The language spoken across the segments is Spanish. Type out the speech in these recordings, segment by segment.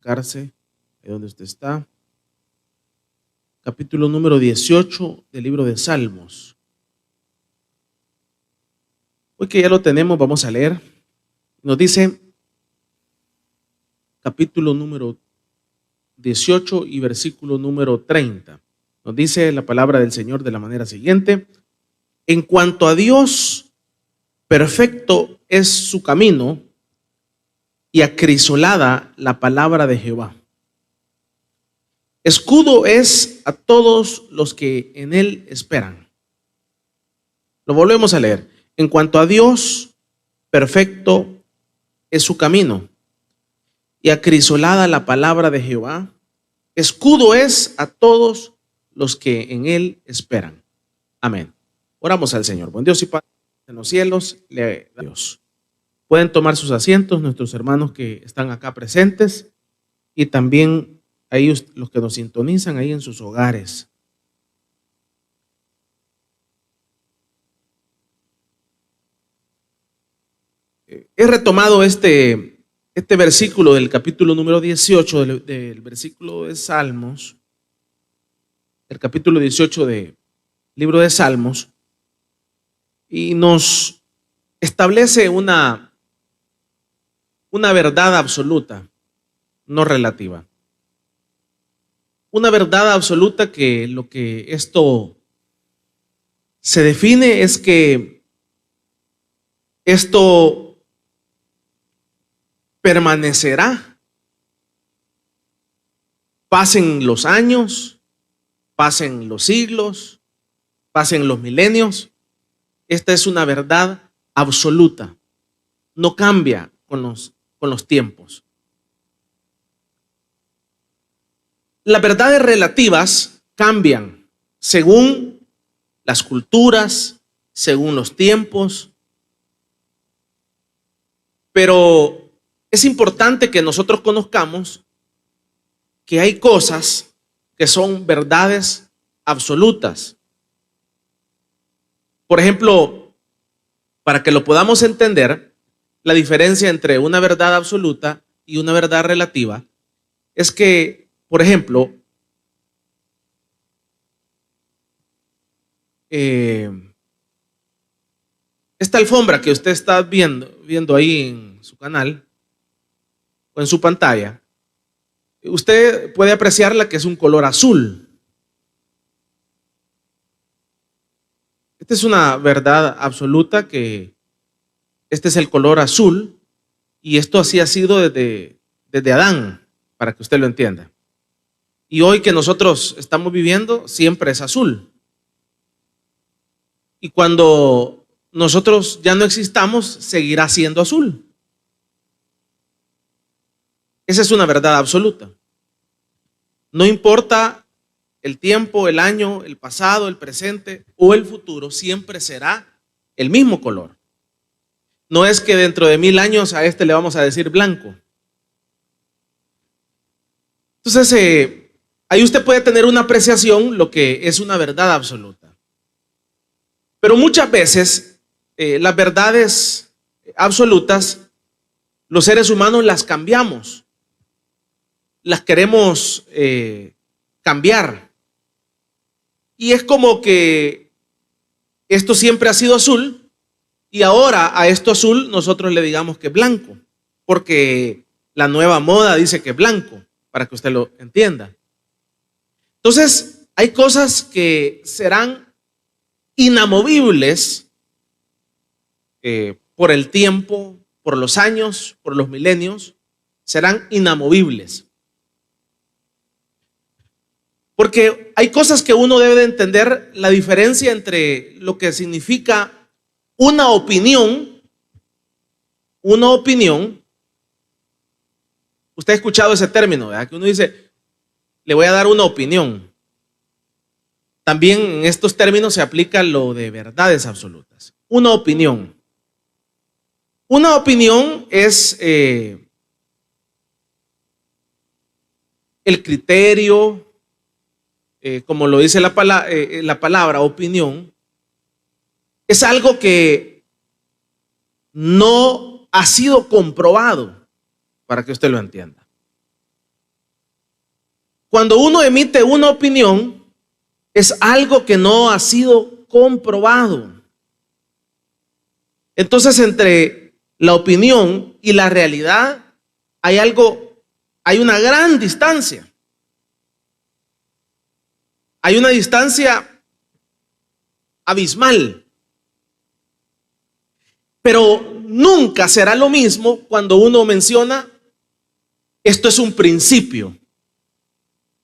Cárcel, ahí donde usted está. Capítulo número 18 del libro de Salmos. Hoy que ya lo tenemos, vamos a leer. Nos dice capítulo número 18 y versículo número 30. Nos dice la palabra del Señor de la manera siguiente: en cuanto a Dios, perfecto es su camino, y acrisolada la palabra de Jehová. Escudo es a todos los que en él esperan. Lo volvemos a leer. En cuanto a Dios, perfecto es su camino, y acrisolada la palabra de Jehová. Escudo es a todos los que en él esperan. Amén. Oramos al Señor. Buen Dios y Padre en los cielos, le da Dios. Pueden tomar sus asientos nuestros hermanos que están acá presentes, y también ahí los que nos sintonizan ahí en sus hogares. He retomado este versículo del capítulo número 18 del versículo de Salmos, el capítulo 18 del libro de Salmos, y nos establece una verdad absoluta, no relativa. Una verdad absoluta que lo que esto se define es que esto permanecerá. Pasen los años, pasen los siglos, pasen los milenios. Esta es una verdad absoluta. No cambia con los tiempos. Las verdades relativas cambian según las culturas, según los tiempos. Pero es importante que nosotros conozcamos que hay cosas que son verdades absolutas. Por ejemplo, para que lo podamos entender, la diferencia entre una verdad absoluta y una verdad relativa es que, por ejemplo, esta alfombra que usted está viendo ahí en su canal o en su pantalla, usted puede apreciarla que es un color azul. Esta es una verdad absoluta, que este es el color azul, y esto así ha sido desde Adán, para que usted lo entienda. Y hoy que nosotros estamos viviendo, siempre es azul. Y cuando nosotros ya no existamos, seguirá siendo azul. Esa es una verdad absoluta. No importa el tiempo, el año, el pasado, el presente o el futuro, siempre será el mismo color. No es que dentro de 1000 años a este le vamos a decir blanco. Entonces, ahí usted puede tener una apreciación lo que es una verdad absoluta. Pero muchas veces las verdades absolutas, los seres humanos las cambiamos, las queremos cambiar. Y es como que esto siempre ha sido azul, y ahora a esto azul nosotros le digamos que es blanco, porque la nueva moda dice que es blanco, para que usted lo entienda. Entonces, hay cosas que serán inamovibles por el tiempo, por los años, por los milenios, serán inamovibles. Porque hay cosas que uno debe de entender, la diferencia entre lo que significa una opinión. Usted ha escuchado ese término, ¿verdad? Que uno dice, le voy a dar una opinión. También en estos términos se aplica lo de verdades absolutas. Una opinión. Una opinión es el criterio, como lo dice la palabra opinión, es algo que no ha sido comprobado, para que usted lo entienda. Cuando uno emite una opinión, es algo que no ha sido comprobado. Entonces, entre la opinión y la realidad hay una gran distancia. Hay una distancia abismal. Pero nunca será lo mismo cuando uno menciona, esto es un principio.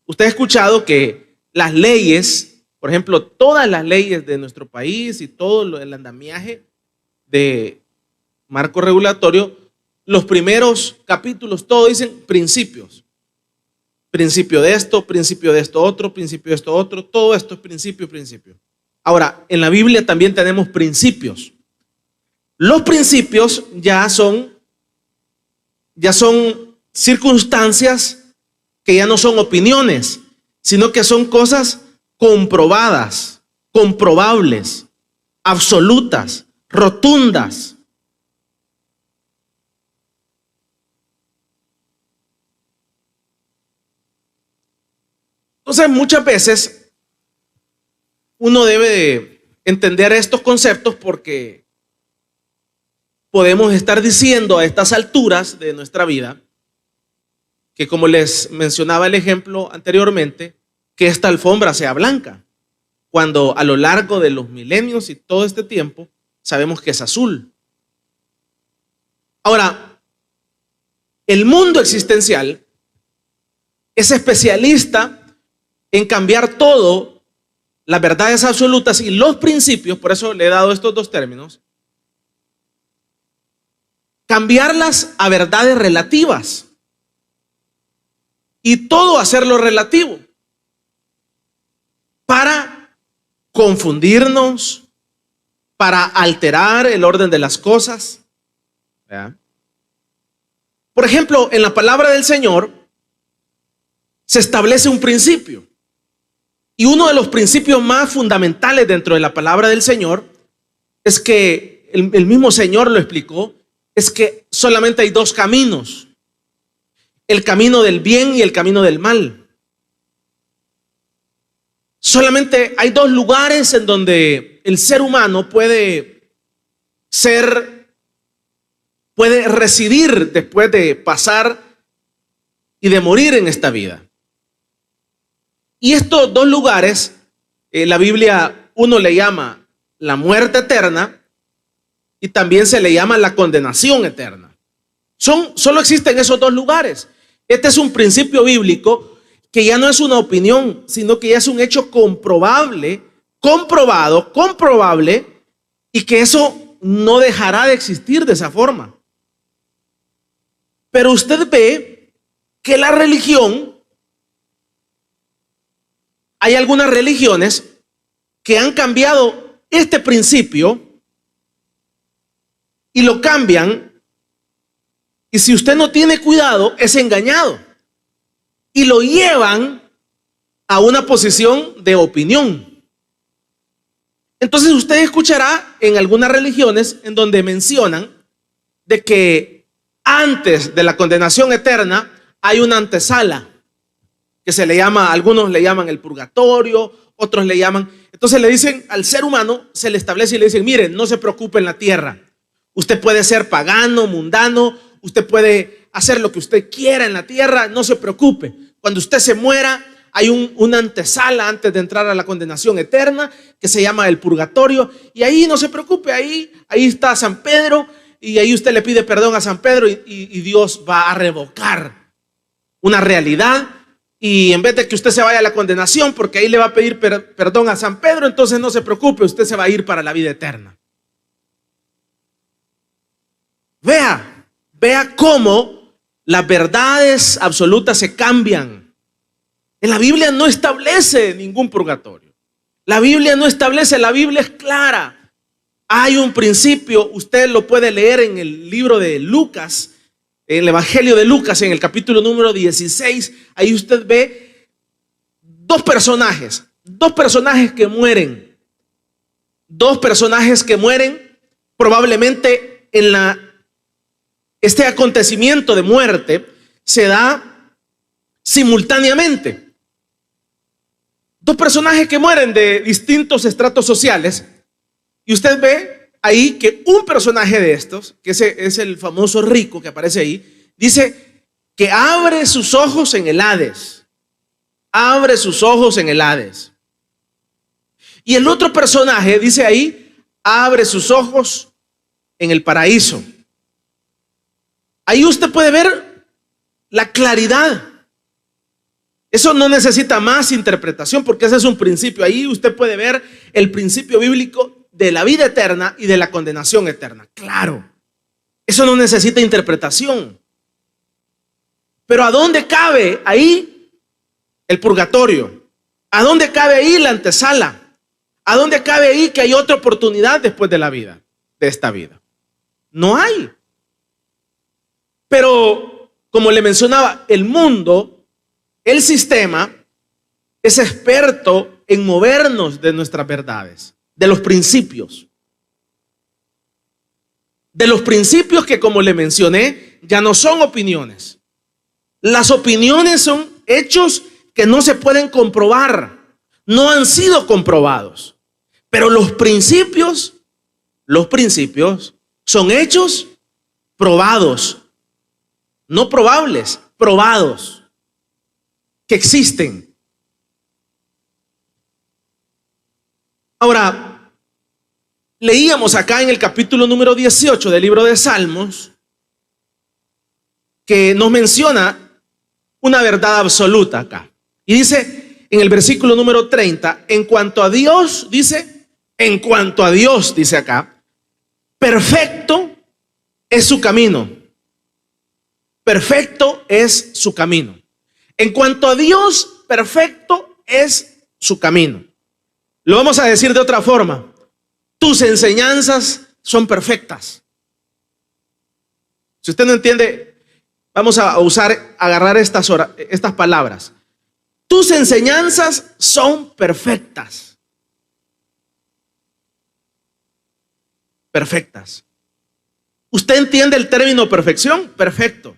Usted ha escuchado que las leyes, por ejemplo, todas las leyes de nuestro país y todo el andamiaje de marco regulatorio, los primeros capítulos, todos dicen principios. Principio de esto otro, principio de esto otro, todo esto es principio. Ahora, en la Biblia también tenemos principios. Los principios ya son circunstancias que ya no son opiniones, sino que son cosas comprobadas, comprobables, absolutas, rotundas. Entonces, muchas veces uno debe de entender estos conceptos porque podemos estar diciendo a estas alturas de nuestra vida que, como les mencionaba el ejemplo anteriormente, que esta alfombra sea blanca, cuando a lo largo de los milenios y todo este tiempo sabemos que es azul. Ahora, el mundo existencial es especialista en cambiar todo, las verdades absolutas y los principios, por eso le he dado estos dos términos, cambiarlas a verdades relativas y todo hacerlo relativo para confundirnos, para alterar el orden de las cosas. ¿Verdad? Por ejemplo, en la palabra del Señor se establece un principio. Y uno de los principios más fundamentales dentro de la palabra del Señor es que el mismo Señor lo explicó, es que solamente hay dos caminos: el camino del bien y el camino del mal. Solamente hay dos lugares en donde el ser humano puede residir después de pasar y de morir en esta vida. Y estos dos lugares, la Biblia, uno le llama la muerte eterna y también se le llama la condenación eterna. Solo existen esos dos lugares. Este es un principio bíblico que ya no es una opinión, sino que ya es un hecho comprobable, comprobable, y que eso no dejará de existir de esa forma. Pero usted ve que la religión, hay algunas religiones que han cambiado este principio y lo cambian, y si usted no tiene cuidado es engañado y lo llevan a una posición de opinión. Entonces usted escuchará en algunas religiones en donde mencionan de que antes de la condenación eterna hay una antesala que se le llama, algunos le llaman el purgatorio, otros le llaman, entonces le dicen al ser humano, se le establece y le dicen: mire, no se preocupe en la tierra, usted puede ser pagano, mundano, usted puede hacer lo que usted quiera en la tierra, no se preocupe. Cuando usted se muera, hay una antesala antes de entrar a la condenación eterna que se llama el purgatorio, y ahí no se preocupe, ahí está San Pedro, y ahí usted le pide perdón a San Pedro y Dios va a revocar una realidad. Y en vez de que usted se vaya a la condenación, porque ahí le va a pedir perdón a San Pedro, entonces no se preocupe, usted se va a ir para la vida eterna. Vea cómo las verdades absolutas se cambian. En la Biblia no establece ningún purgatorio. La Biblia no establece, la Biblia es clara. Hay un principio, usted lo puede leer en el libro de Lucas, en el Evangelio de Lucas, en el capítulo número 16, ahí usted ve dos personajes que mueren. Dos personajes que mueren, probablemente este acontecimiento de muerte se da simultáneamente. dos personajes que mueren de distintos estratos sociales, y usted ve ahí que un personaje de estos, que ese es el famoso rico que aparece ahí, dice que abre sus ojos en el Hades. Abre sus ojos en el Hades. Y el otro personaje dice ahí, abre sus ojos en el paraíso. Ahí usted puede ver la claridad. Eso no necesita más interpretación porque ese es un principio. Ahí usted puede ver el principio bíblico de la vida eterna y de la condenación eterna. Claro, eso no necesita interpretación. Pero ¿a dónde cabe ahí el purgatorio? ¿A dónde cabe ahí la antesala? ¿A dónde cabe ahí que hay otra oportunidad después de la vida, de esta vida? No hay. Pero, como le mencionaba, el mundo, el sistema, es experto en movernos de nuestras verdades, de los principios. De los principios que, como le mencioné, ya no son opiniones. Las opiniones son hechos que no se pueden comprobar, no han sido comprobados. Pero los principios son hechos probados, no probables, probados, que existen. Ahora, leíamos acá en el capítulo número 18 del libro de Salmos que nos menciona una verdad absoluta acá. Y dice en el versículo número 30, en cuanto a Dios, dice acá, perfecto es su camino. Perfecto es su camino. En cuanto a Dios, perfecto es su camino. Lo vamos a decir de otra forma. Tus enseñanzas son perfectas. Si usted no entiende, vamos a agarrar estas palabras. Tus enseñanzas son perfectas. Perfectas. ¿Usted entiende el término perfección? Perfecto.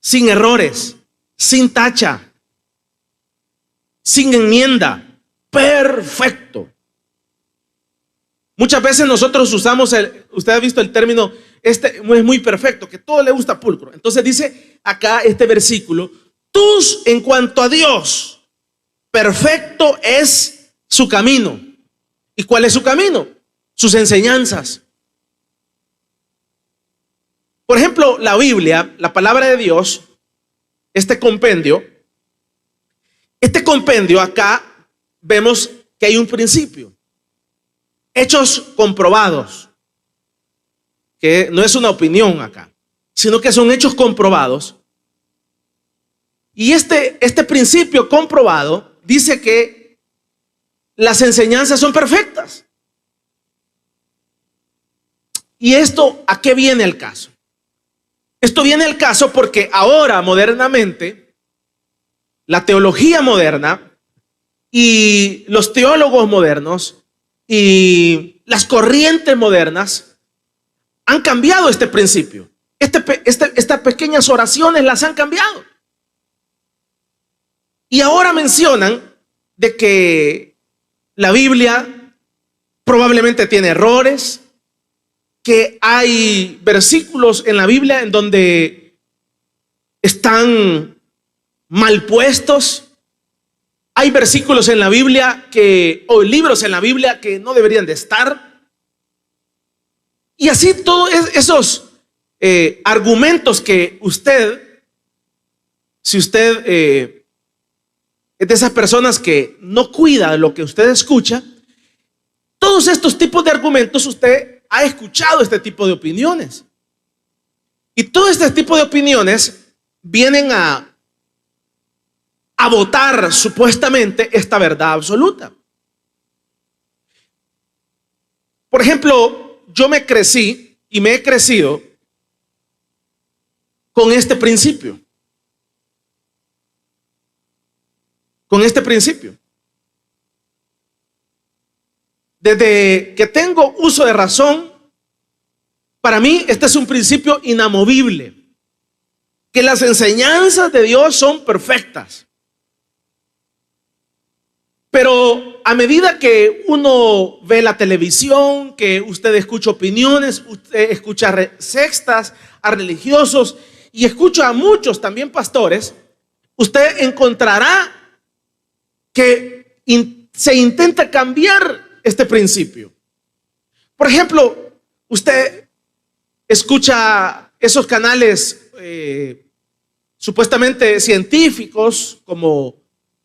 Sin errores, sin tacha, sin enmienda. Perfecto. Muchas veces nosotros usamos, usted ha visto el término, este es muy perfecto, que todo le gusta pulcro. Entonces dice acá este versículo, en cuanto a Dios, perfecto es su camino. ¿Y cuál es su camino? Sus enseñanzas. Por ejemplo, la Biblia, la palabra de Dios, este compendio acá vemos que hay un principio. Hechos comprobados, que no es una opinión acá, sino que son hechos comprobados. Y este principio comprobado dice que las enseñanzas son perfectas. ¿Y esto a qué viene el caso? Esto viene al caso porque ahora modernamente la teología moderna y los teólogos modernos y las corrientes modernas han cambiado este principio. Estas pequeñas oraciones las han cambiado. Y ahora mencionan de que la Biblia probablemente tiene errores, que hay versículos en la Biblia en donde están mal puestos. Hay versículos en la Biblia o libros en la Biblia que no deberían de estar. Y así todos esos argumentos que si usted es de esas personas que no cuida lo que usted escucha, todos estos tipos de argumentos usted ha escuchado este tipo de opiniones. Y todo este tipo de opiniones vienen a votar supuestamente esta verdad absoluta. Por ejemplo, yo me crecí y me he crecido con este principio. Con este principio. Desde que tengo uso de razón, para mí este es un principio inamovible. Que las enseñanzas de Dios son perfectas. Pero a medida que uno ve la televisión, que usted escucha opiniones, usted escucha sectas a religiosos y escucha a muchos también pastores, usted encontrará que se intenta cambiar este principio. Por ejemplo, usted escucha esos canales supuestamente científicos como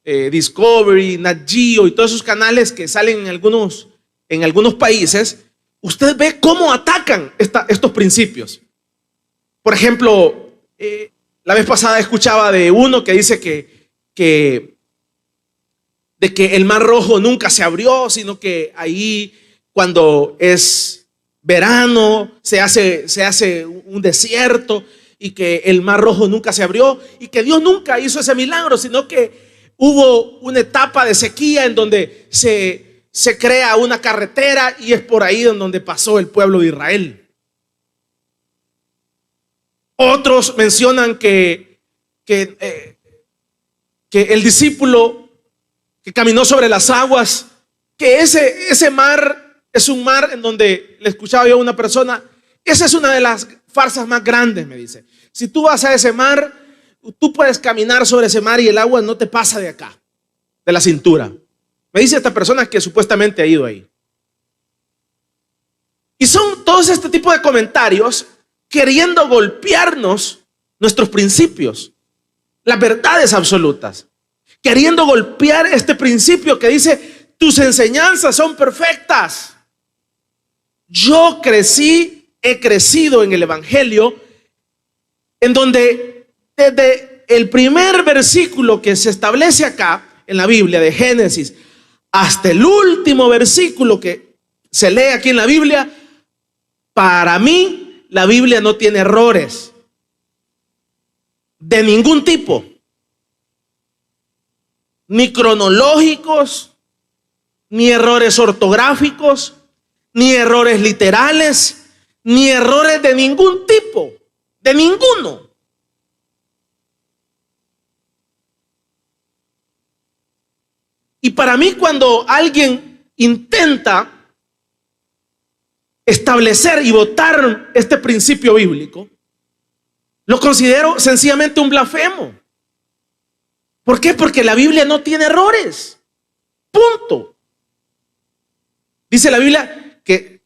Discovery, Nat Geo y todos esos canales que salen en algunos países. Usted ve cómo atacan estos principios. Por ejemplo, la vez pasada escuchaba de uno que dice que el Mar Rojo nunca se abrió, sino que ahí cuando es verano se hace un desierto y que el Mar Rojo nunca se abrió y que Dios nunca hizo ese milagro, sino que hubo una etapa de sequía en donde se crea una carretera y es por ahí donde pasó el pueblo de Israel. Otros mencionan que el discípulo que caminó sobre las aguas, que ese mar es un mar en donde le escuchaba yo a una persona, esa es una de las farsas más grandes, me dice. Si tú vas a ese mar, tú puedes caminar sobre ese mar y el agua no te pasa de acá, de la cintura. Me dice esta persona que supuestamente ha ido ahí. Y son todos este tipo de comentarios queriendo golpearnos nuestros principios, las verdades absolutas, queriendo golpear este principio que dice: tus enseñanzas son perfectas. Yo he crecido en el Evangelio, en donde desde el primer versículo que se establece acá en la Biblia, de Génesis, hasta el último versículo que se lee aquí en la Biblia, para mí la Biblia no tiene errores de ningún tipo, ni cronológicos, ni errores ortográficos, ni errores literales, ni errores de ningún tipo, de ninguno. Y para mí, cuando alguien intenta establecer y votar este principio bíblico, lo considero sencillamente un blasfemo. ¿Por qué? Porque la Biblia no tiene errores. Punto. Dice la Biblia que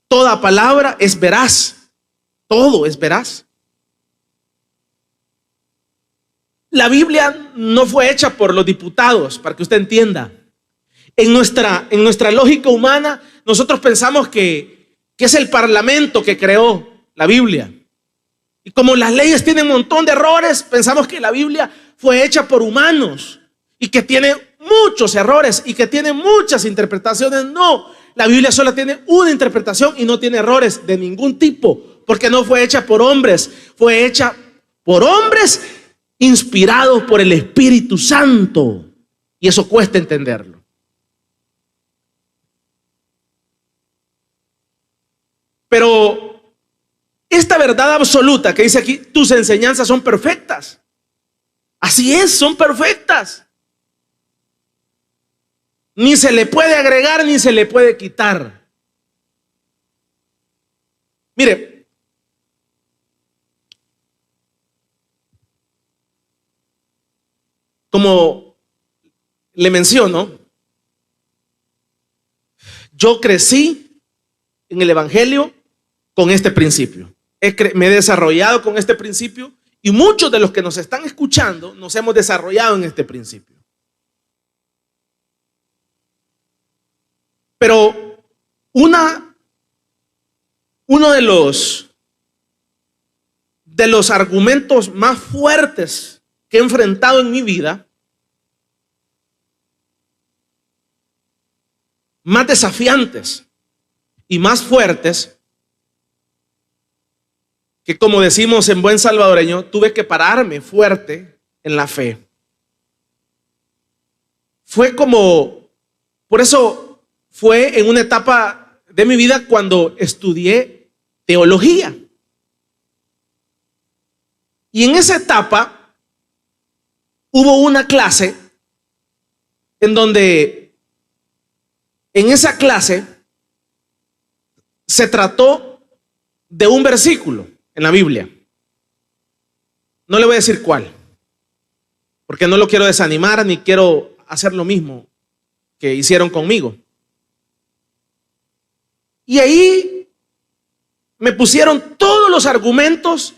toda palabra es veraz. Todo es veraz. La Biblia no fue hecha por los diputados, para que usted entienda. En nuestra lógica humana, nosotros pensamos que es el parlamento que creó la Biblia. Y como las leyes tienen un montón de errores, pensamos que la Biblia fue hecha por humanos y que tiene muchos errores y que tiene muchas interpretaciones. No, la Biblia solo tiene una interpretación y no tiene errores de ningún tipo, porque no fue hecha por hombres, fue hecha por hombres inspirados por el Espíritu Santo. Y eso cuesta entenderlo. Pero esta verdad absoluta que dice aquí, tus enseñanzas son perfectas. Así es, son perfectas. Ni se le puede agregar ni se le puede quitar. Mire, como le menciono, yo crecí en el Evangelio con este principio. Me he desarrollado con este principio y muchos de los que nos están escuchando nos hemos desarrollado en este principio. Pero uno de los argumentos más fuertes que he enfrentado en mi vida, más desafiantes y más fuertes, que como decimos en buen salvadoreño, tuve que pararme fuerte en la fe. Por eso fue en una etapa de mi vida cuando estudié teología. Y en esa etapa hubo una clase en donde en esa clase se trató de un versículo en la Biblia. No le voy a decir cuál, porque no lo quiero desanimar ni quiero hacer lo mismo que hicieron conmigo. Y ahí me pusieron todos los argumentos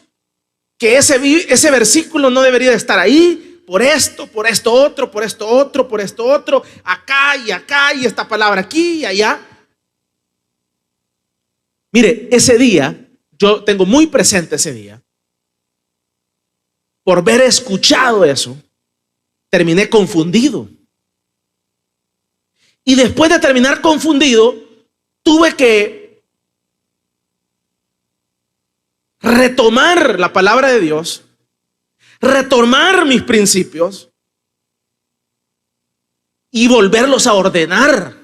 que ese versículo no debería de estar ahí, por esto otro, por esto otro, acá, y esta palabra aquí y allá. Mire, ese día, yo tengo muy presente ese día, por haber escuchado eso, terminé confundido. Y después de terminar confundido, tuve que retomar la palabra de Dios, retomar mis principios y volverlos a ordenar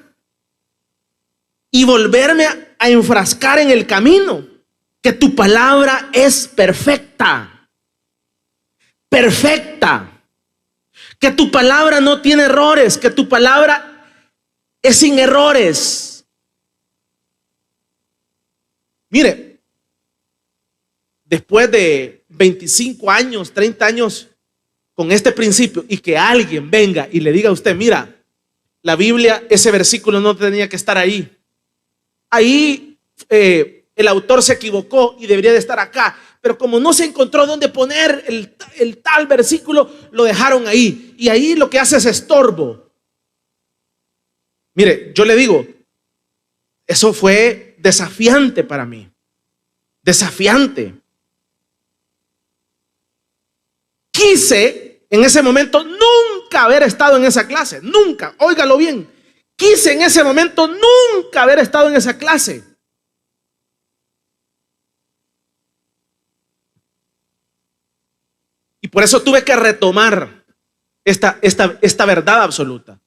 y volverme a enfrascar en el camino, que tu palabra es perfecta, perfecta, que tu palabra no tiene errores, que tu palabra es sin errores. Mire, después de 25 años, 30 años con este principio, y que alguien venga y le diga a usted, mira, la Biblia, ese versículo no tenía que estar ahí. Ahí el autor se equivocó y debería de estar acá, pero como no se encontró dónde poner el tal versículo, lo dejaron ahí, y ahí lo que hace es estorbo. Mire, yo le digo, eso fue desafiante para mí, desafiante. Quise en ese momento nunca haber estado en esa clase, nunca, óigalo bien. Quise en ese momento nunca haber estado en esa clase. Y por eso tuve que retomar esta verdad absoluta.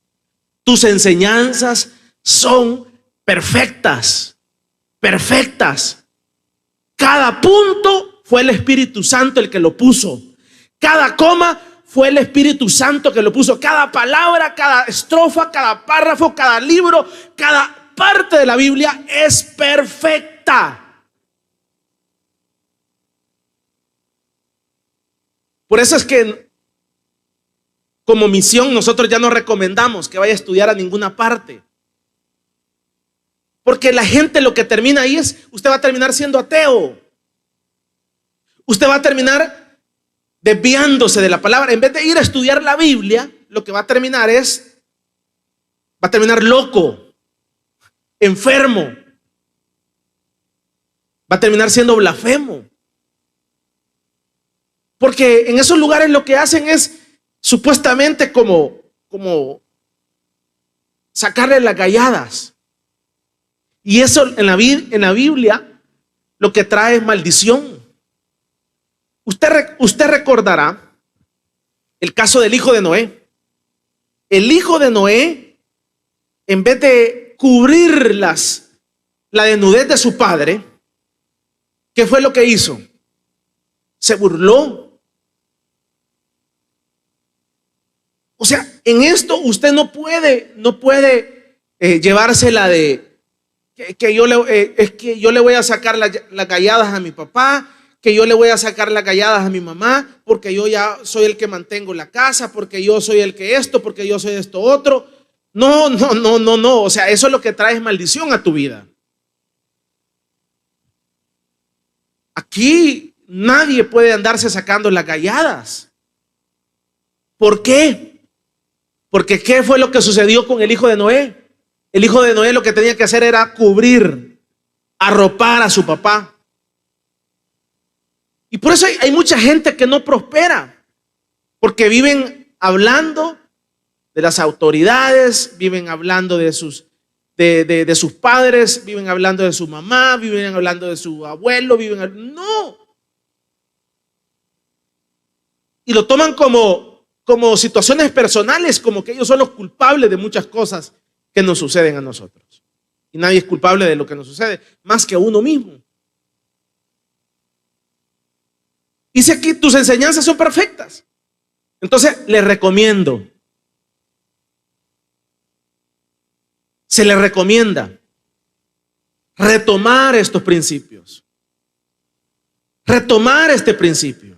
Tus enseñanzas son perfectas, perfectas. Cada punto fue el Espíritu Santo el que lo puso. Cada coma fue el Espíritu Santo que lo puso. Cada palabra, cada estrofa, cada párrafo, cada libro, cada parte de la Biblia es perfecta. Por eso es que como misión nosotros ya no recomendamos que vaya a estudiar a ninguna parte. Porque la gente lo que termina ahí es, usted va a terminar siendo ateo. Usted va a terminar desviándose de la palabra. En vez de ir a estudiar la Biblia, lo que va a terminar loco, enfermo. Va a terminar siendo blasfemo. Porque en esos lugares lo que hacen es supuestamente como sacarle las galladas. Y eso en la Biblia lo que trae es maldición. Usted recordará el caso del hijo de Noé. El hijo de Noé, en vez de cubrir la desnudez de su padre, ¿qué fue lo que hizo? Se burló. O sea, en esto usted no puede llevársela de que yo le voy a sacar las galladas a mi papá, que yo le voy a sacar las galladas a mi mamá, porque yo ya soy el que mantengo la casa, porque yo soy el que esto, porque yo soy esto otro. No. O sea, eso es lo que trae maldición a tu vida. Aquí nadie puede andarse sacando las galladas. ¿Por qué? Porque ¿qué fue lo que sucedió con el hijo de Noé? El hijo de Noé lo que tenía que hacer era cubrir, arropar a su papá. Y por eso hay mucha gente que no prospera, porque viven hablando de las autoridades, viven hablando de sus padres, viven hablando de su mamá, viven hablando de su abuelo, no. Y lo toman como situaciones personales, como que ellos son los culpables de muchas cosas que nos suceden a nosotros. Y nadie es culpable de lo que nos sucede, más que uno mismo. Dice aquí, tus enseñanzas son perfectas. Entonces, les recomiendo se le recomienda retomar estos principios. Retomar este principio.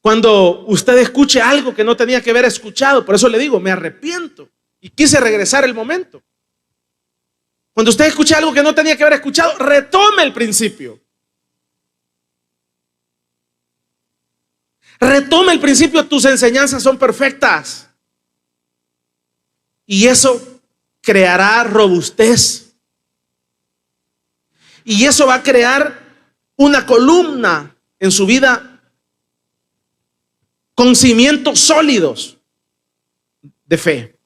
Cuando usted escuche algo que no tenía que haber escuchado, por eso le digo, me arrepiento y quise regresar el momento. Cuando usted escuche algo que no tenía que haber escuchado, retome el principio. Retome el principio, tus enseñanzas son perfectas. Y eso creará robustez. Y eso va a crear una columna en su vida con cimientos sólidos de fe.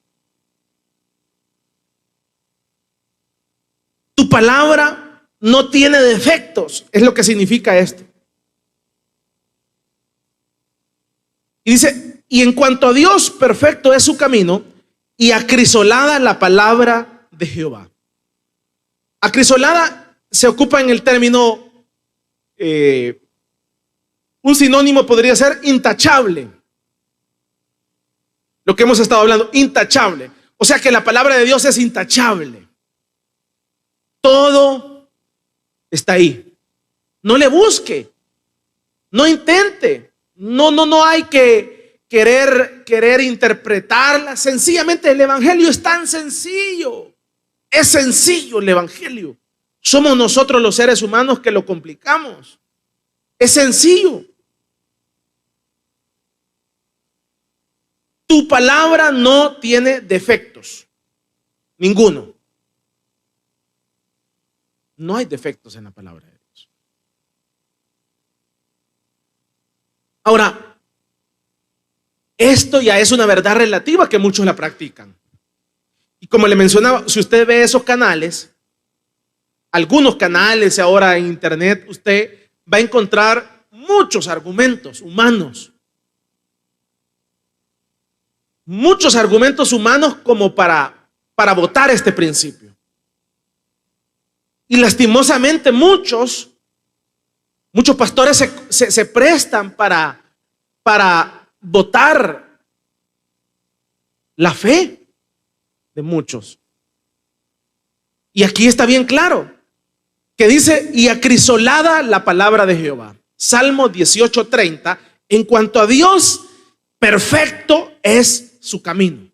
Tu palabra no tiene defectos, es lo que significa esto. Y dice, y en cuanto a Dios, perfecto es su camino y acrisolada la palabra de Jehová. Acrisolada se ocupa en el término, un sinónimo podría ser intachable. Lo que hemos estado hablando, intachable. O sea que la palabra de Dios es intachable. Todo está ahí. No le busque, no intente, no hay que querer interpretarla. Sencillamente el evangelio es tan sencillo. Es sencillo el evangelio. Somos nosotros los seres humanos que lo complicamos. Es sencillo. Tu palabra no tiene defectos. Ninguno. No hay defectos en la palabra de Dios. Ahora, esto ya es una verdad relativa que muchos la practican. Y como le mencionaba, si usted ve esos canales, algunos canales ahora en internet, usted va a encontrar muchos argumentos humanos. Muchos argumentos humanos como para votar este principio. Y lastimosamente muchos pastores se prestan para votar la fe de muchos. Y aquí está bien claro que dice, y acrisolada la palabra de Jehová. Salmo 18:30, en cuanto a Dios, perfecto es su camino.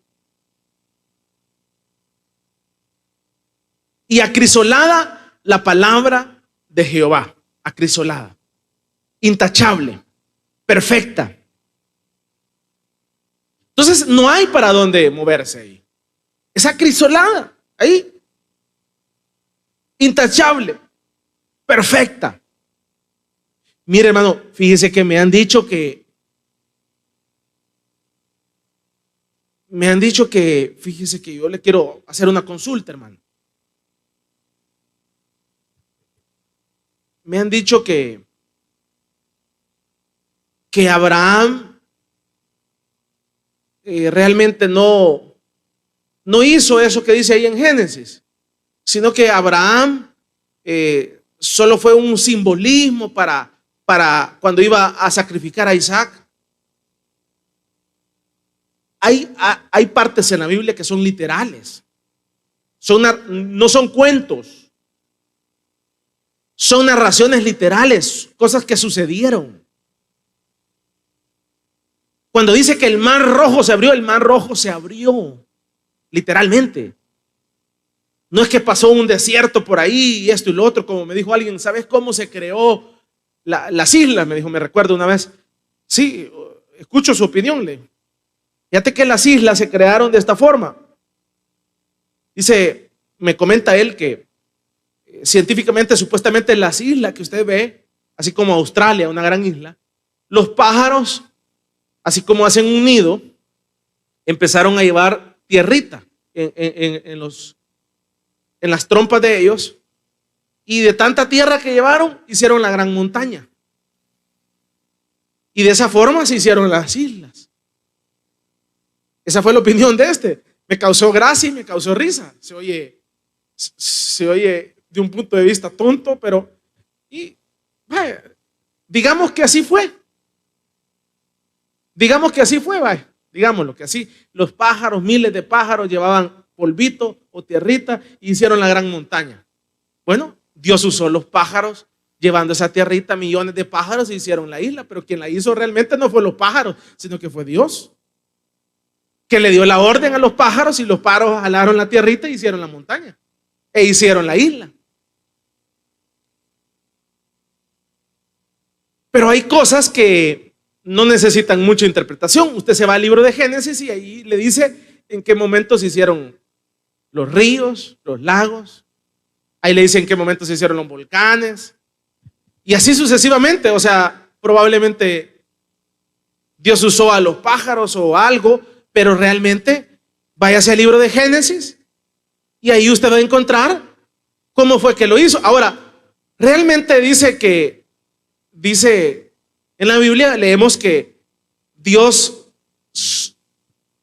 Y acrisolada la palabra de Jehová. Acrisolada, intachable, perfecta. Entonces no hay para dónde moverse ahí. Es acrisolada, ahí. Intachable, perfecta. Mire, hermano, fíjese que me han dicho que, fíjese que yo le quiero hacer una consulta, hermano. Me han dicho que Abraham realmente no hizo eso que dice ahí en Génesis, sino que Abraham solo fue un simbolismo para cuando iba a sacrificar a Isaac. Hay partes en la Biblia que son literales, no son cuentos. Son narraciones literales, cosas que sucedieron. Cuando dice que el mar rojo se abrió, literalmente. No es que pasó un desierto por ahí y esto y lo otro, como me dijo alguien, ¿sabes cómo se creó las islas? Me dijo, me recuerdo una vez. Sí, escucho su opinión. Fíjate que las islas se crearon de esta forma. Dice, me comenta él que científicamente, supuestamente las islas que usted ve, así como Australia, una gran isla, los pájaros, así como hacen un nido, empezaron a llevar tierrita en las trompas de ellos, y de tanta tierra que llevaron, hicieron la gran montaña. Y de esa forma se hicieron las islas. Esa fue la opinión de este. Me causó gracia y me causó risa. Se oye de un punto de vista tonto, pero digamos que así fue. Digamos que así fue, vaya. Digámoslo que así, los pájaros, miles de pájaros llevaban polvito o tierrita y hicieron la gran montaña. Bueno, Dios usó los pájaros llevando esa tierrita, millones de pájaros e hicieron la isla, pero quien la hizo realmente no fue los pájaros, sino que fue Dios, que le dio la orden a los pájaros y los pájaros jalaron la tierrita e hicieron la montaña e hicieron la isla. Pero hay cosas que no necesitan mucha interpretación. Usted se va al libro de Génesis y ahí le dice en qué momentos se hicieron los ríos, los lagos. Ahí le dice en qué momentos se hicieron los volcanes. Y así sucesivamente. O sea, probablemente Dios usó a los pájaros o algo, pero realmente váyase al libro de Génesis y ahí usted va a encontrar cómo fue que lo hizo. Ahora, realmente dice en la Biblia leemos que Dios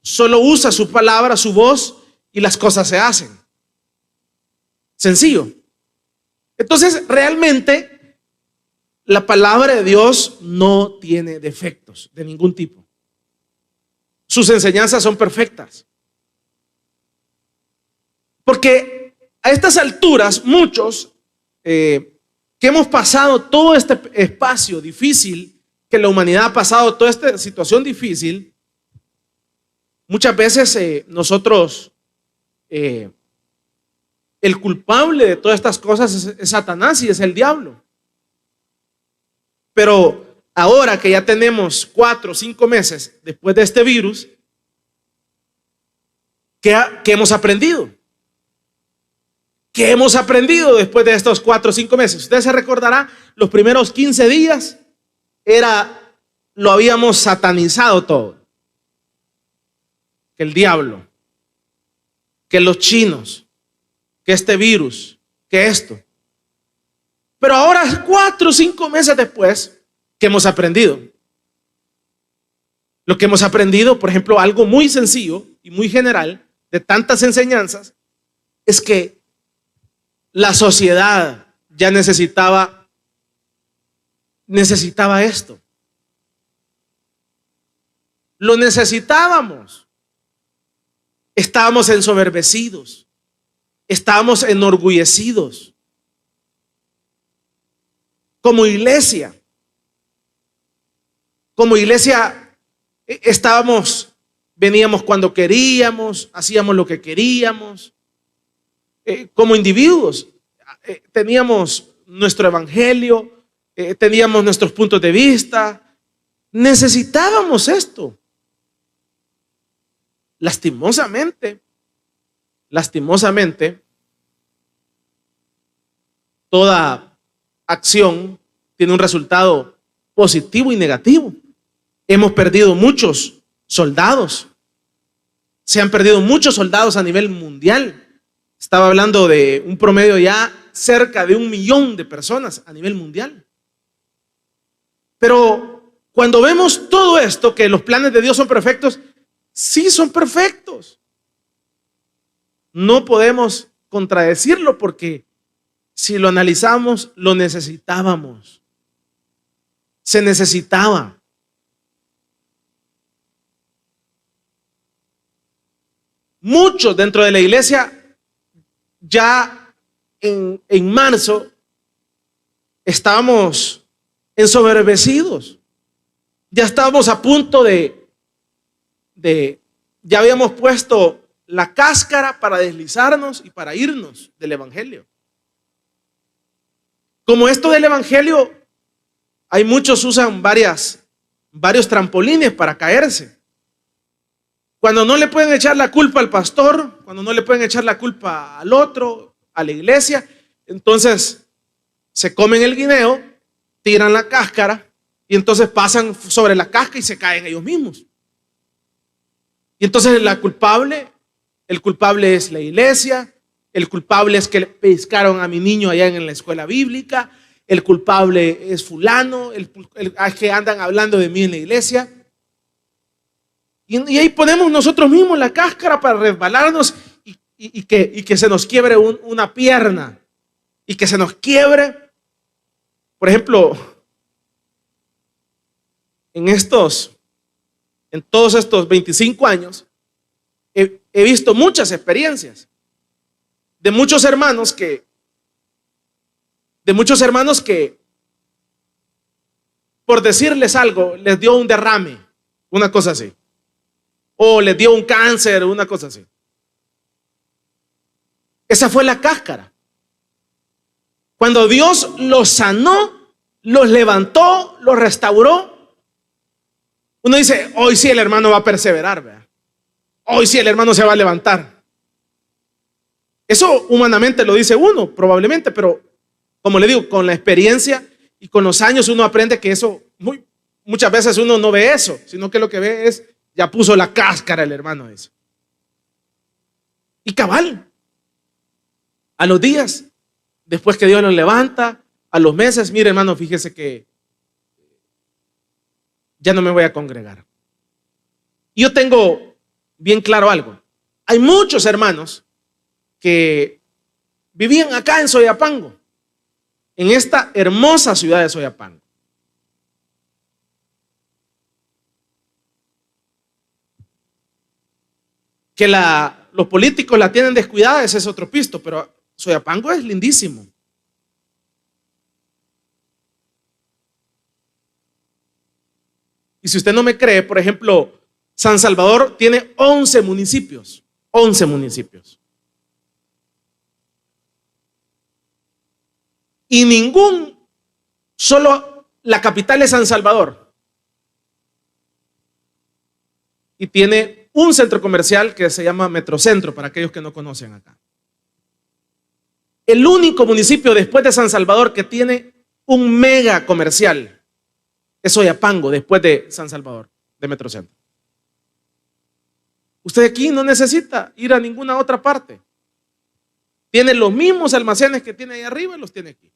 solo usa su palabra, su voz, y las cosas se hacen. Sencillo. Entonces, realmente, la palabra de Dios no tiene defectos de ningún tipo. Sus enseñanzas son perfectas. Porque a estas alturas, muchos que hemos pasado todo este espacio difícil, que la humanidad ha pasado toda esta situación difícil, muchas veces nosotros, el culpable de todas estas cosas es Satanás y es el diablo. Pero ahora que ya tenemos 4 o 5 meses después de este virus, ¿qué hemos aprendido? ¿Qué hemos aprendido después de estos 4 o 5 meses? Usted se recordará, los primeros 15 días lo habíamos satanizado todo. Que el diablo, que los chinos, que este virus, que esto. Pero ahora 4 o 5 meses después, ¿qué hemos aprendido? Lo que hemos aprendido, por ejemplo, algo muy sencillo y muy general de tantas enseñanzas, es que la sociedad ya necesitaba esto. Lo necesitábamos. Estábamos ensoberbecidos. Estábamos enorgullecidos. Como iglesia veníamos cuando queríamos, hacíamos lo que queríamos. Como individuos teníamos nuestro evangelio, teníamos nuestros puntos de vista. Necesitábamos esto. Lastimosamente, toda acción tiene un resultado positivo y negativo. Hemos perdido muchos soldados. Se han perdido muchos soldados a nivel mundial. Estaba hablando de un promedio ya cerca de 1 millón de personas a nivel mundial. Pero cuando vemos todo esto, que los planes de Dios son perfectos, sí son perfectos. No podemos contradecirlo porque si lo analizamos, lo necesitábamos. Se necesitaba. Muchos dentro de la iglesia ya en marzo estábamos ensoberbecidos. Ya estábamos a punto ya habíamos puesto la cáscara para deslizarnos y para irnos del evangelio. Como esto del evangelio, hay muchos usan varios trampolines para caerse. Cuando no le pueden echar la culpa al pastor, cuando no le pueden echar la culpa al otro, a la iglesia, entonces se comen el guineo, tiran la cáscara y entonces pasan sobre la cáscara y se caen ellos mismos. Y entonces el culpable es la iglesia, el culpable es que le pescaron a mi niño allá en la escuela bíblica, el culpable es fulano, el que andan hablando de mí en la iglesia. Y ahí ponemos nosotros mismos la cáscara para resbalarnos y que se nos quiebre una pierna y que se nos quiebre. Por ejemplo, en estos en todos estos 25 años, he visto muchas experiencias de muchos hermanos que por decirles algo, les dio un derrame, una cosa así. O les dio un cáncer, una cosa así. Esa fue la cáscara. Cuando Dios los sanó, los levantó, los restauró, uno dice, hoy sí el hermano va a perseverar, ¿verdad? Hoy sí el hermano se va a levantar. Eso humanamente lo dice uno, probablemente, pero como le digo, con la experiencia y con los años uno aprende que eso, muchas veces uno no ve eso, sino que lo que ve es, ya puso la cáscara el hermano ese. Y cabal, a los días, después que Dios los levanta, a los meses, mire hermano, fíjese que ya no me voy a congregar. Y yo tengo bien claro algo. Hay muchos hermanos que vivían acá en Soyapango, en esta hermosa ciudad de Soyapango. Que los políticos la tienen descuidada, ese es otro pisto, pero Soyapango es lindísimo. Y si usted no me cree, por ejemplo, San Salvador tiene 11 municipios. 11 municipios. Y solo la capital es San Salvador. Y tiene un centro comercial que se llama Metrocentro, para aquellos que no conocen acá. El único municipio después de San Salvador que tiene un mega comercial es Soyapango, después de San Salvador, de Metrocentro. Usted aquí no necesita ir a ninguna otra parte. Tiene los mismos almacenes que tiene ahí arriba, los tiene aquí.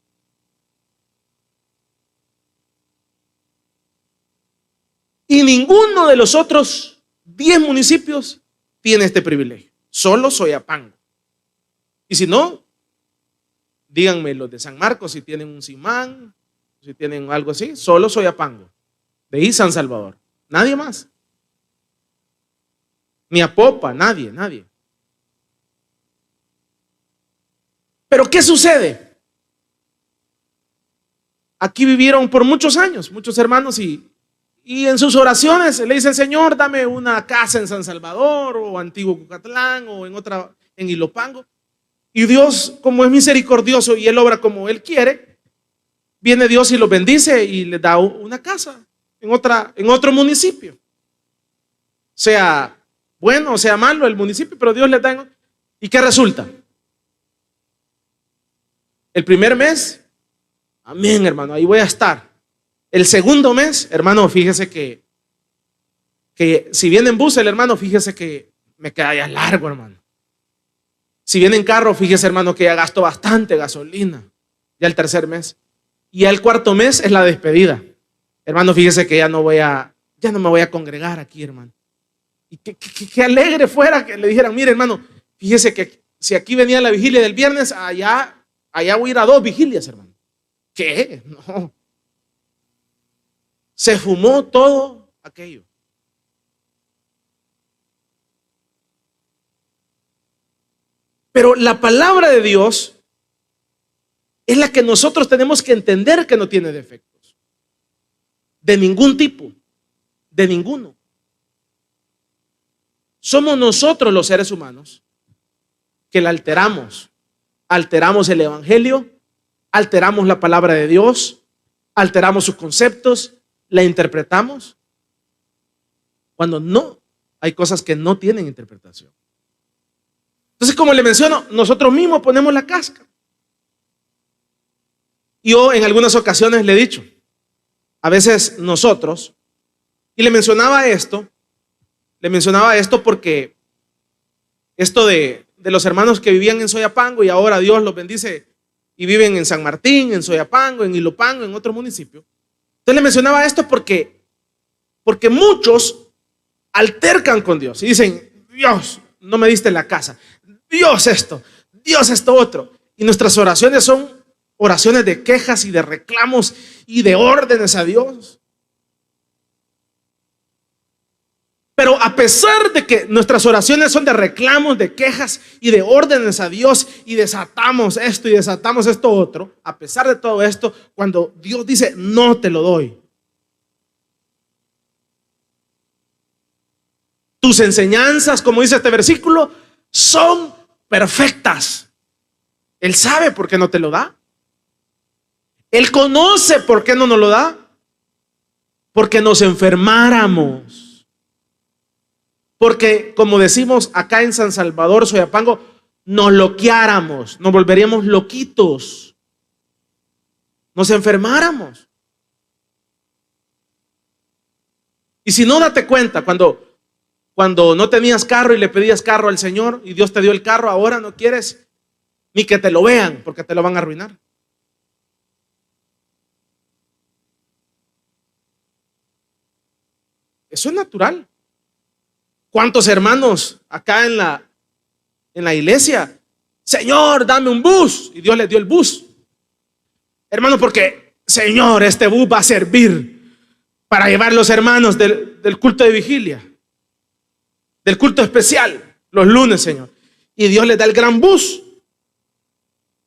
Y ninguno de los otros 10 municipios tiene este privilegio. Solo Soyapango. Y si no, díganme los de San Marcos si tienen un Simán, si tienen algo así. Solo Soyapango. De ahí San Salvador. Nadie más. Ni Apopa, nadie. Pero ¿qué sucede? Aquí vivieron por muchos años, muchos hermanos, y en sus oraciones le dicen, Señor, dame una casa en San Salvador, o Antiguo Cucatlán, o en Ilopango. Y Dios, como es misericordioso y Él obra como Él quiere, viene Dios y los bendice y les da una casa en otro municipio. Sea bueno o sea malo el municipio, pero Dios les da. ¿Y qué resulta? El primer mes, amén, hermano, ahí voy a estar. El segundo mes, hermano, fíjese que si viene en bus el hermano, fíjese que me queda ya largo, hermano. Si viene en carro, fíjese, hermano, que ya gasto bastante gasolina. Ya el tercer mes. Y ya el cuarto mes es la despedida. Hermano, fíjese que ya no me voy a congregar aquí, hermano. Y qué alegre fuera que le dijeran, mire, hermano, fíjese que si aquí venía la vigilia del viernes, allá voy a ir a 2 vigilias, hermano. ¿Qué? No. Se fumó todo aquello. Pero la palabra de Dios es la que nosotros tenemos que entender que no tiene defectos. De ningún tipo. De ninguno. Somos nosotros los seres humanos que la alteramos. Alteramos el evangelio, alteramos la palabra de Dios, alteramos sus conceptos, la interpretamos. Cuando no, hay cosas que no tienen interpretación. Entonces, como le menciono, nosotros mismos ponemos la cáscara. Yo en algunas ocasiones le he dicho, a veces nosotros, y le mencionaba esto porque esto de los hermanos que vivían en Soyapango y ahora Dios los bendice y viven en San Martín, en Soyapango, en Ilopango, en otro municipio. Entonces le mencionaba esto porque muchos altercan con Dios y dicen, Dios, no me diste la casa, Dios esto otro. Y nuestras oraciones son oraciones de quejas y de reclamos y de órdenes a Dios. Pero a pesar de que nuestras oraciones son de reclamos, de quejas y de órdenes a Dios, y desatamos esto y desatamos esto otro, a pesar de todo esto, cuando Dios dice no te lo doy, tus enseñanzas, como dice este versículo, son perfectas. Él sabe por qué no te lo da. Él conoce por qué no nos lo da. Porque nos enfermáramos. Porque, como decimos acá en San Salvador, Soyapango, nos loqueáramos, nos volveríamos loquitos, nos enfermáramos. Y si no, date cuenta, cuando no tenías carro y le pedías carro al Señor y Dios te dio el carro, ahora no quieres ni que te lo vean porque te lo van a arruinar. Eso es natural. ¿Cuántos hermanos acá en la iglesia? Señor, dame un bus. Y Dios les dio el bus. Hermano, porque Señor, este bus va a servir para llevar los hermanos del culto de vigilia, del culto especial, los lunes, Señor. Y Dios les da el gran bus.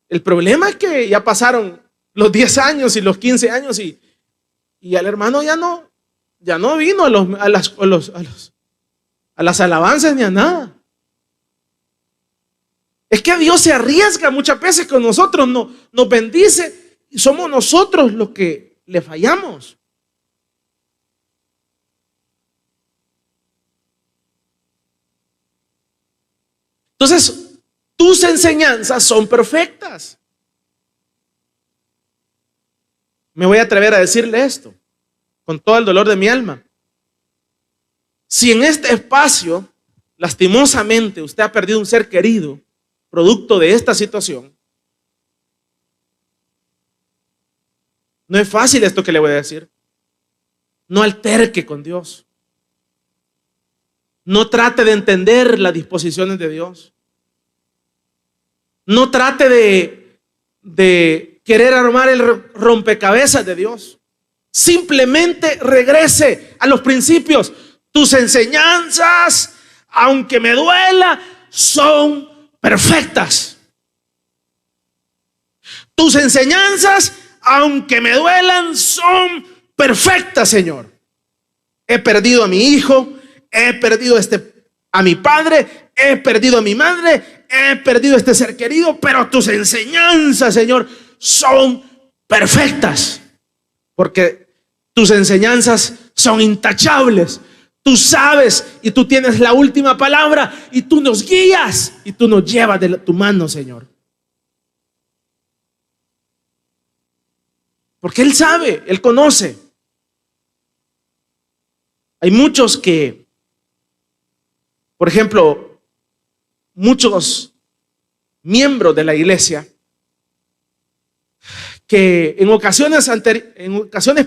El problema es que ya pasaron los 10 años y los 15 años y el hermano ya no vino a las alabanzas ni a nada. Es que Dios se arriesga muchas veces con nosotros, nos bendice y somos nosotros los que le fallamos. Entonces, tus enseñanzas son perfectas. Me voy a atrever a decirle esto con todo el dolor de mi alma. Si en este espacio, lastimosamente, usted ha perdido un ser querido, producto de esta situación, no es fácil esto que le voy a decir. No alterque con Dios. No trate de entender las disposiciones de Dios. No trate de querer armar el rompecabezas de Dios. Simplemente regrese a los principios. Tus enseñanzas, aunque me duela, son perfectas. Tus enseñanzas, aunque me duelan, son perfectas, Señor. He perdido a mi hijo, he perdido a mi padre, he perdido a mi madre, he perdido a este ser querido, pero tus enseñanzas, Señor, son perfectas. Porque tus enseñanzas son intachables. Tú sabes y tú tienes la última palabra y tú nos guías y tú nos llevas de tu mano, Señor. Porque Él sabe, Él conoce. Hay muchos que, por ejemplo, muchos miembros de la iglesia que en ocasiones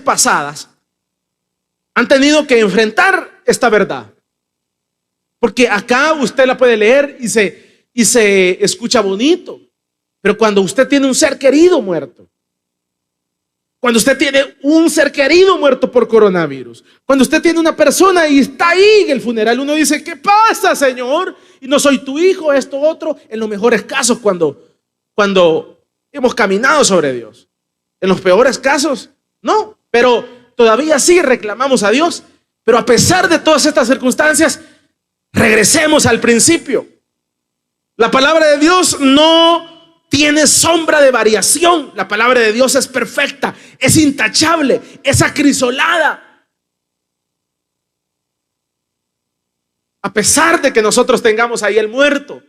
pasadas han tenido que enfrentar esta verdad. Porque acá usted la puede leer y se escucha bonito. Pero cuando usted tiene un ser querido muerto, cuando usted tiene un ser querido muerto por coronavirus, cuando usted tiene una persona y está ahí en el funeral, uno dice, ¿qué pasa, Señor? Y no soy tu hijo, esto, otro. En los mejores casos, cuando hemos caminado sobre Dios. En los peores casos, no. Pero todavía sí reclamamos a Dios. Pero a pesar de todas estas circunstancias, regresemos al principio. La palabra de Dios no tiene sombra de variación. La palabra de Dios es perfecta, es intachable, es acrisolada. A pesar de que nosotros tengamos ahí el muerto,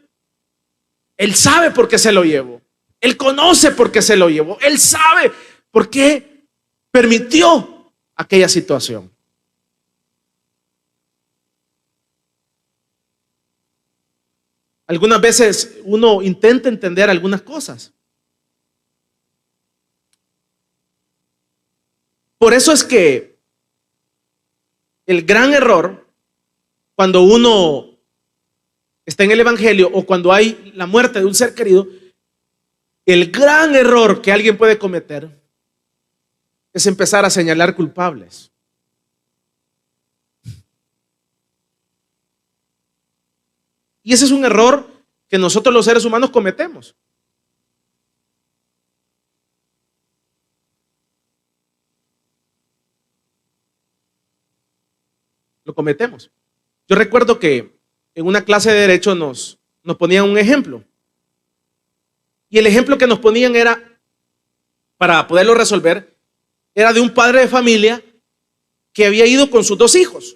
Él sabe por qué se lo llevó. Él conoce por qué se lo llevó. Él sabe por qué permitió aquella situación. Algunas veces uno intenta entender algunas cosas. Por eso es que el gran error, cuando uno está en el evangelio o cuando hay la muerte de un ser querido, el gran error que alguien puede cometer es empezar a señalar culpables. Y ese es un error que nosotros los seres humanos cometemos. Lo cometemos. Yo recuerdo que en una clase de derecho nos ponían un ejemplo. Y el ejemplo que nos ponían era, para poderlo resolver, era de un padre de familia que había ido con sus dos hijos.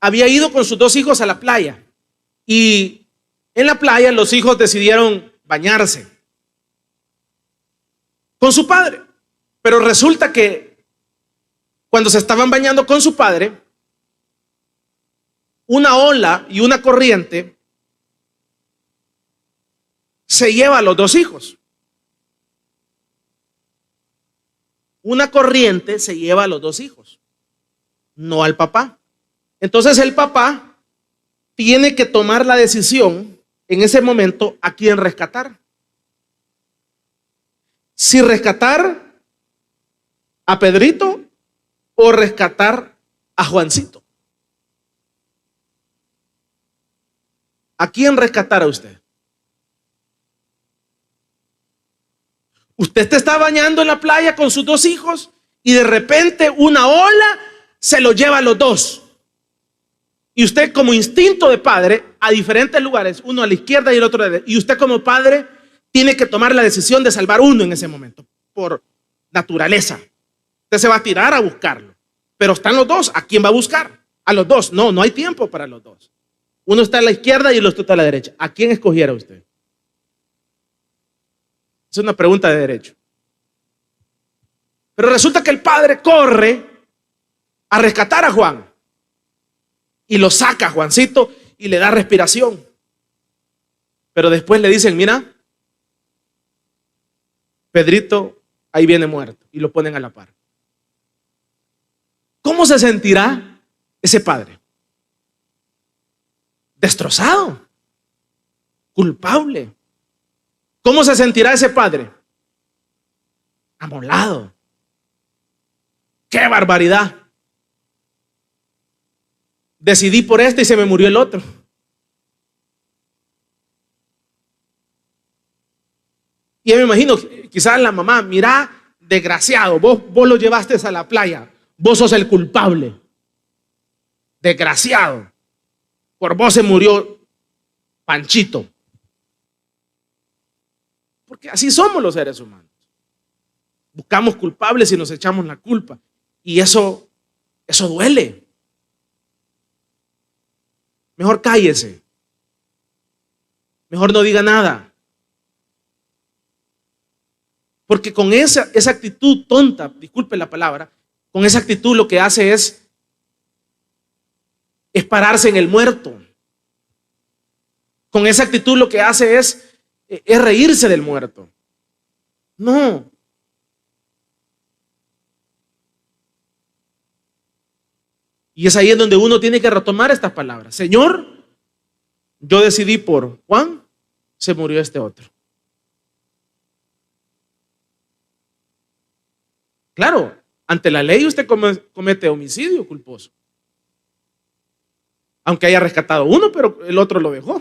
Había ido con sus dos hijos a la playa. Y en la playa los hijos decidieron bañarse con su padre. Pero resulta que cuando se estaban bañando con su padre, una ola y una corriente se lleva a los dos hijos. Una corriente se lleva a los dos hijos, no al papá. Entonces el papá tiene que tomar la decisión en ese momento a quién rescatar. Si rescatar a Pedrito o rescatar a Juancito. ¿A quién rescatar a usted? Usted te está bañando en la playa con sus dos hijos y de repente una ola se lo lleva a los dos. Y usted como instinto de padre, a diferentes lugares, uno a la izquierda y el otro a la derecha, y usted como padre tiene que tomar la decisión de salvar uno en ese momento, por naturaleza. Usted se va a tirar a buscarlo, pero están los dos. ¿A quién va a buscar? A los dos. No, no hay tiempo para los dos. Uno está a la izquierda y el otro está a la derecha. ¿A quién escogiera usted? Es una pregunta de derecho. Pero resulta que el padre corre a rescatar a Juan y lo saca a Juancito y le da respiración. Pero después le dicen, mira, Pedrito ahí viene muerto, y lo ponen a la par. ¿Cómo se sentirá ese padre? Destrozado, culpable. ¿Cómo se sentirá ese padre? Amolado. ¡Qué barbaridad! Decidí por este y se me murió el otro. Y yo me imagino, quizás la mamá, mira, desgraciado, vos lo llevaste a la playa, vos sos el culpable. Desgraciado, por vos se murió Panchito. Porque así somos los seres humanos. Buscamos culpables y nos echamos la culpa. Y eso duele. Mejor cállese. Mejor no diga nada. Porque con esa actitud tonta, disculpe la palabra, con esa actitud lo que hace es pararse en el muerto. Con esa actitud lo que hace es reírse del muerto. No. Y es ahí en donde uno tiene que retomar estas palabras. Señor, yo decidí por Juan, se murió este otro. Claro, ante la ley usted comete homicidio culposo. Aunque haya rescatado uno, pero el otro lo dejó.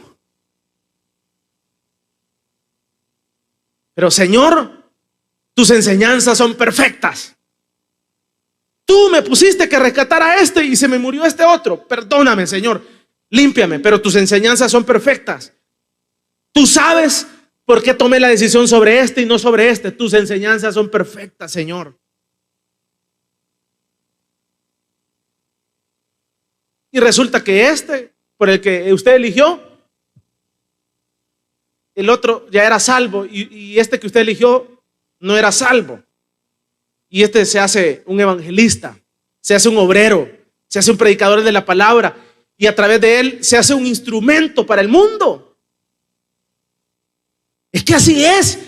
Pero Señor, tus enseñanzas son perfectas. Tú me pusiste que rescatar a este y se me murió este otro. Perdóname, Señor, límpiame, pero tus enseñanzas son perfectas. Tú sabes por qué tomé la decisión sobre este y no sobre este. Tus enseñanzas son perfectas, Señor. Y resulta que este, por el que usted eligió, el otro ya era salvo y este que usted eligió no era salvo. Y este se hace un evangelista, se hace un obrero, se hace un predicador de la palabra y a través de él se hace un instrumento para el mundo. Es que así es.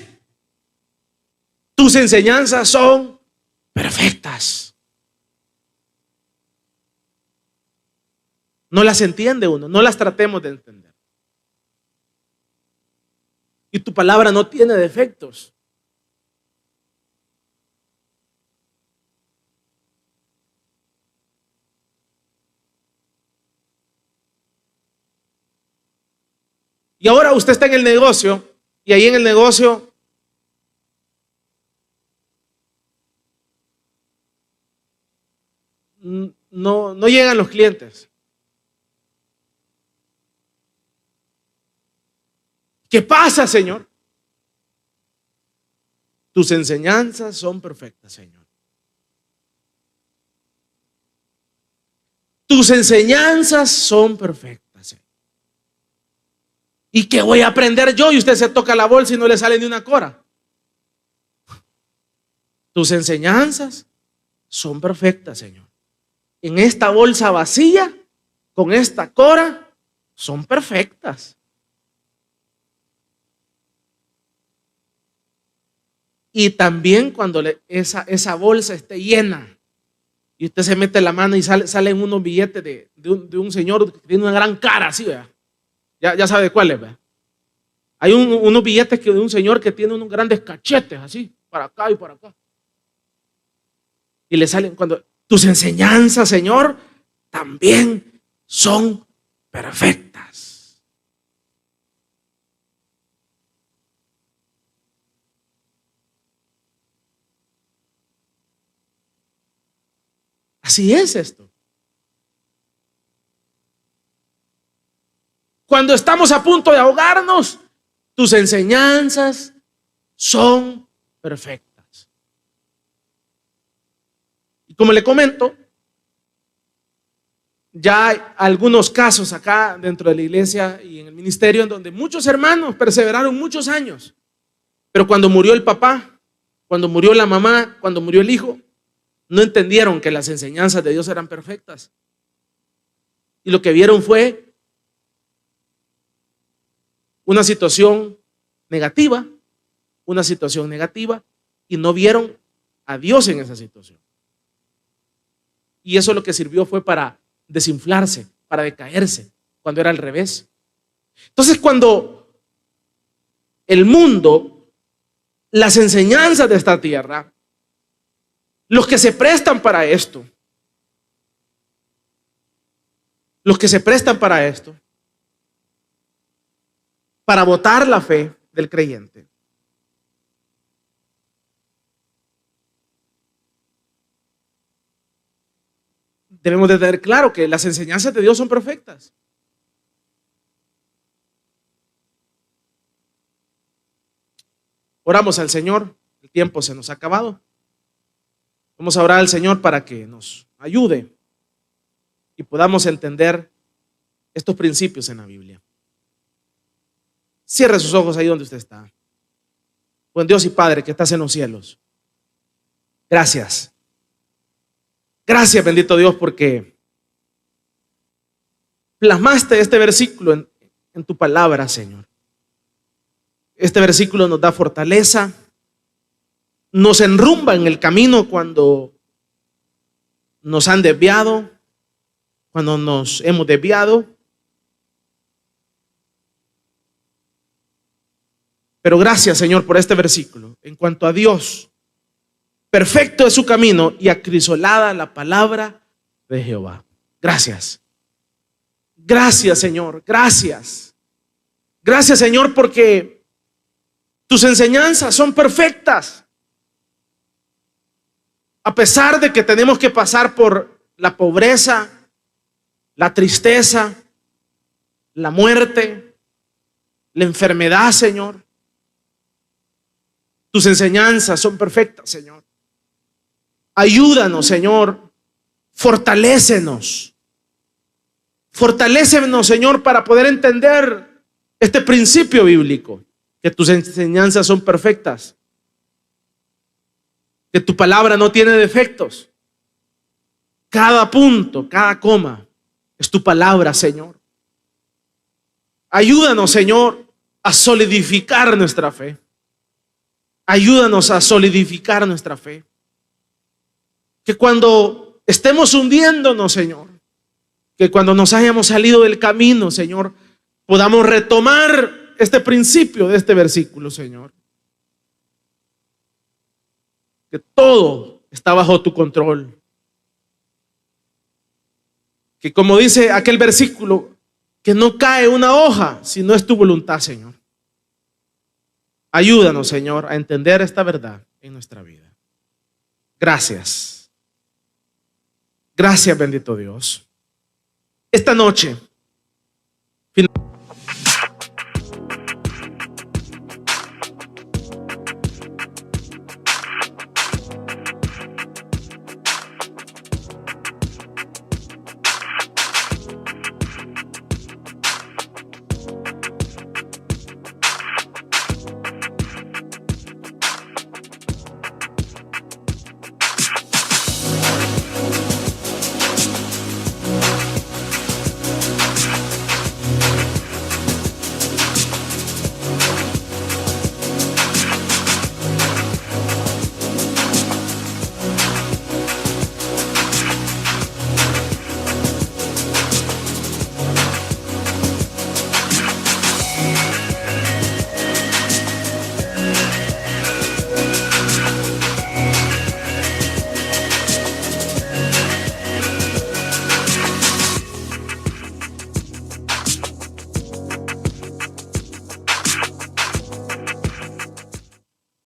Tus enseñanzas son perfectas. No las entiende uno, no las tratemos de entender. Y tu palabra no tiene defectos. Y ahora usted está en el negocio y ahí en el negocio no llegan los clientes. ¿Qué pasa, Señor? Tus enseñanzas son perfectas, Señor. Tus enseñanzas son perfectas, Señor. ¿Y qué voy a aprender yo? Y usted se toca la bolsa y no le sale ni una cora. Tus enseñanzas son perfectas, Señor. En esta bolsa vacía, con esta cora, son perfectas. Y también cuando esa bolsa esté llena y usted se mete la mano y salen unos billetes de un señor que tiene una gran cara así, ¿verdad? Ya sabe cuál es, ¿verdad? Hay unos billetes de un señor que tiene unos grandes cachetes así, para acá y para acá. Y le salen cuando tus enseñanzas, Señor, también son perfectas. Así es esto. Cuando estamos a punto de ahogarnos, tus enseñanzas son perfectas. Y como le comento, ya hay algunos casos acá dentro de la iglesia y en el ministerio en donde muchos hermanos perseveraron muchos años, pero cuando murió el papá, cuando murió la mamá, cuando murió el hijo, no entendieron que las enseñanzas de Dios eran perfectas. Y lo que vieron fue una situación negativa, y no vieron a Dios en esa situación. Y eso lo que sirvió fue para desinflarse, para decaerse, cuando era al revés. Entonces, cuando el mundo, las enseñanzas de esta tierra, los que se prestan para esto, para botar la fe del creyente, debemos de tener claro que las enseñanzas de Dios son perfectas. Oramos al Señor, el tiempo se nos ha acabado. Vamos a orar al Señor para que nos ayude y podamos entender estos principios en la Biblia. Cierre sus ojos ahí donde usted está. Buen Dios y Padre que estás en los cielos, gracias. Gracias, bendito Dios, porque plasmaste este versículo en tu palabra, Señor. Este versículo nos da fortaleza, nos enrumba en el camino cuando nos han desviado, cuando nos hemos desviado. Pero gracias, Señor, por este versículo. En cuanto a Dios, perfecto es su camino y acrisolada la palabra de Jehová. Gracias. Gracias, Señor. Gracias. Gracias, Señor, porque tus enseñanzas son perfectas. A pesar de que tenemos que pasar por la pobreza, la tristeza, la muerte, la enfermedad, Señor, tus enseñanzas son perfectas, Señor. Ayúdanos, Señor. Fortalécenos. Fortalécenos, Señor, para poder entender este principio bíblico, que tus enseñanzas son perfectas, que tu palabra no tiene defectos. Cada punto, cada coma es tu palabra, Señor. Ayúdanos, Señor, a solidificar nuestra fe. Ayúdanos a solidificar nuestra fe. Que cuando estemos hundiéndonos, Señor, que cuando nos hayamos salido del camino, Señor, podamos retomar este principio de este versículo, Señor. Que todo está bajo tu control. Que como dice aquel versículo, que no cae una hoja si no es tu voluntad, Señor. Ayúdanos, Señor, a entender esta verdad en nuestra vida. Gracias. Gracias, bendito Dios. Esta noche